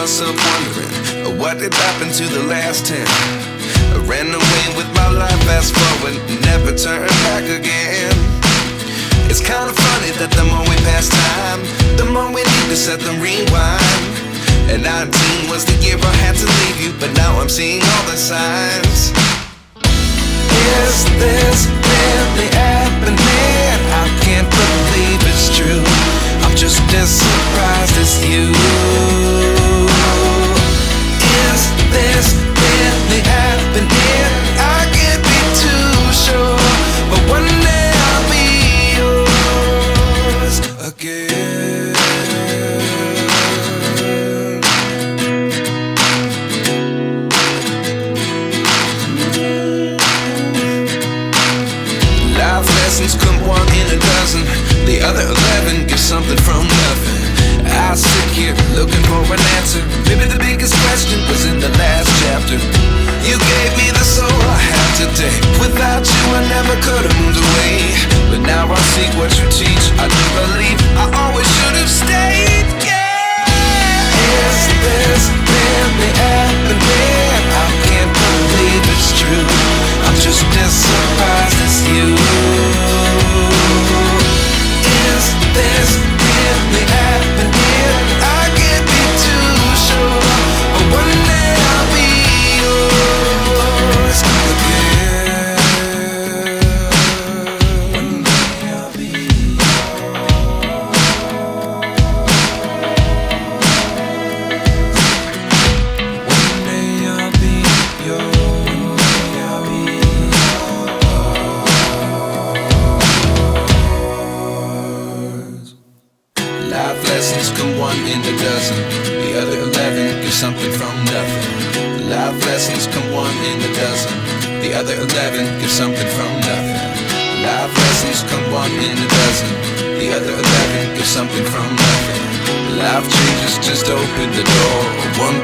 myself wondering, what did happen to the last 10? I ran away with my life, fast forward, never turn back again. It's kinda funny that the more we pass time, the more we need to set the rewind. And 19 was the year I had to leave you, but now I'm seeing all the signs. Is this really happening? I can't believe it's true. I'm just as surprised as you. Is this really happening? I can't be too sure, but one day I'll be yours again. Life lessons come one in a dozen. The other 11 give something from nothing. I sit here looking for an answer. Maybe the biggest question was in the last chapter. You gave me the soul I have today. Without you I never could have moved away. But now I see what you teach. I do believe I always should have stayed. Yeah. Is this really happening? I can't believe it's true. I'm just as surprised as you. Is this really happening? I can't be too sure, but one day I'll be yours again. One day I'll be One day I'll be yours. I'll be yours. Life lessons come one in a dozen. The other 11 give something from nothing. Life lessons come one in a dozen. The other 11 give something from nothing. Life lessons come one in a dozen. The other 11 give something from nothing. Life changes just open the door. One